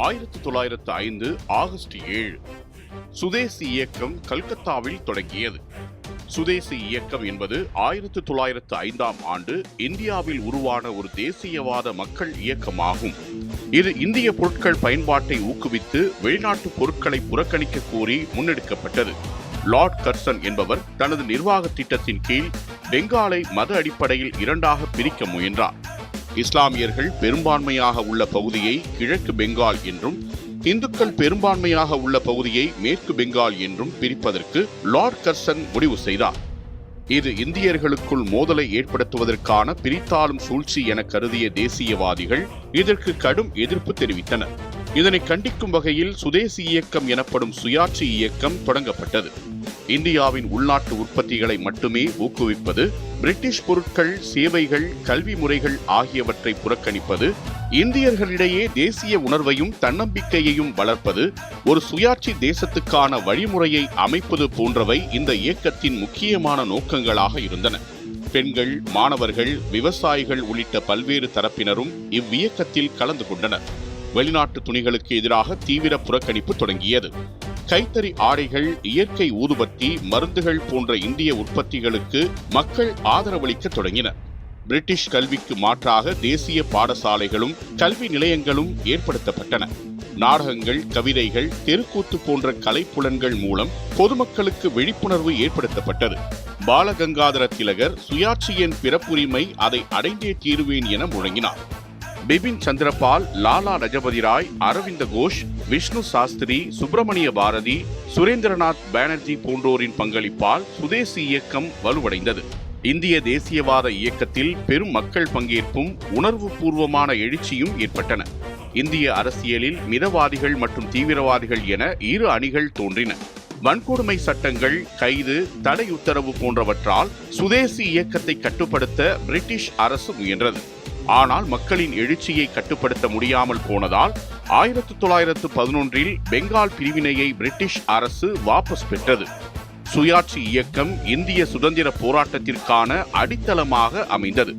1905 August 7 சுதேசி இயக்கம் கல்கத்தாவில் தொடங்கியது. சுதேசி இயக்கம் என்பது 1905ஆம் ஆண்டு இந்தியாவில் உருவான ஒரு தேசியவாத மக்கள் இயக்கமாகும். இது இந்திய பொருட்கள் பயன்பாட்டை ஊக்குவித்து வெளிநாட்டு பொருட்களை புறக்கணிக்க கோரி முன்னெடுக்கப்பட்டது. லார்ட் கர்சன் என்பவர் தனது நிர்வாக திட்டத்தின் கீழ் பெங்காலை மத அடிப்படையில் இரண்டாக பிரிக்க முயன்றார். இஸ்லாமியர்கள் பெரும்பான்மையாக உள்ள பகுதியை கிழக்கு பெங்கால் என்றும், இந்துக்கள் பெரும்பான்மையாக உள்ள பகுதியை மேற்கு பெங்கால் என்றும் பிரிப்பதற்கு லார்ட் கர்சன் முடிவு செய்தார். இது இந்தியர்களுக்குள் மோதலை ஏற்படுத்துவதற்கான பிரித்தாளும் சூழ்ச்சி என கருதிய தேசியவாதிகள் இதற்கு கடும் எதிர்ப்பு தெரிவித்தனர். இதனை கண்டிக்கும் வகையில் சுதேசி இயக்கம் எனப்படும் சுயாட்சி இயக்கம் தொடங்கப்பட்டது. இந்தியாவின் உள்நாட்டு உற்பத்திகளை மட்டுமே ஊக்குவிப்பது, பிரிட்டிஷ் பொருட்கள், சேவைகள், கல்வி முறைகள் ஆகியவற்றை புறக்கணிப்பது, இந்தியர்களிடையே தேசிய உணர்வையும் தன்னம்பிக்கையையும் வளர்ப்பது, ஒரு சுயாட்சி தேசத்துக்கான வழிமுறையை அமைப்பது போன்றவை இந்த இயக்கத்தின் முக்கியமான நோக்கங்களாக இருந்தன. பெண்கள், மாணவர்கள், விவசாயிகள் உள்ளிட்ட பல்வேறு தரப்பினரும் இவ்வியக்கத்தில் கலந்து கொண்டனர். வெளிநாட்டு துணிகளுக்கு எதிராக தீவிர புறக்கணிப்பு தொடங்கியது. கைத்தறி ஆடைகள், இயற்கை ஊதுபத்தி, மருந்துகள் போன்ற இந்திய உற்பத்திகளுக்கு மக்கள் ஆதரவளிக்க தொடங்கினர். பிரிட்டிஷ் கல்விக்கு மாற்றாக தேசிய பாடசாலைகளும் கல்வி நிலையங்களும் ஏற்படுத்தப்பட்டன. நாடகங்கள், கவிதைகள், தெருக்கூத்து போன்ற கலைப்புலன்கள் மூலம் பொதுமக்களுக்கு விழிப்புணர்வு ஏற்படுத்தப்பட்டது. பாலகங்காதர திலகர் சுயாட்சியின் பிறப்புரிமை அதை அடைந்தே தீருவேன் என முழங்கினார். பிபின் சந்திரபால், லாலா லஜபதி ராய், அரவிந்த கோஷ், விஷ்ணு சாஸ்திரி, சுப்பிரமணிய பாரதி, சுரேந்திரநாத் பானர்ஜி போன்றோரின் பங்களிப்பால் சுதேசி இயக்கம் வலுவடைந்தது. இந்திய தேசியவாத இயக்கத்தில் பெரும் மக்கள் பங்கேற்பும் உணர்வு பூர்வமான எழுச்சியும் ஏற்பட்டன. இந்திய அரசியலில் மிதவாதிகள் மற்றும் தீவிரவாதிகள் என இரு அணிகள் தோன்றின. வன்கொடுமை சட்டங்கள், கைது, தடை உத்தரவு போன்றவற்றால் சுதேசி இயக்கத்தை கட்டுப்படுத்த பிரிட்டிஷ் அரசு முயன்றது. ஆனால் மக்களின் எழுச்சியை கட்டுப்படுத்த முடியாமல் போனதால் 1911இல் பெங்கால் பிரிவினையை பிரிட்டிஷ் அரசு வாபஸ் பெற்றது. சுயாட்சி இயக்கம் இந்திய சுதந்திர போராட்டத்திற்கான அடித்தளமாக அமைந்தது.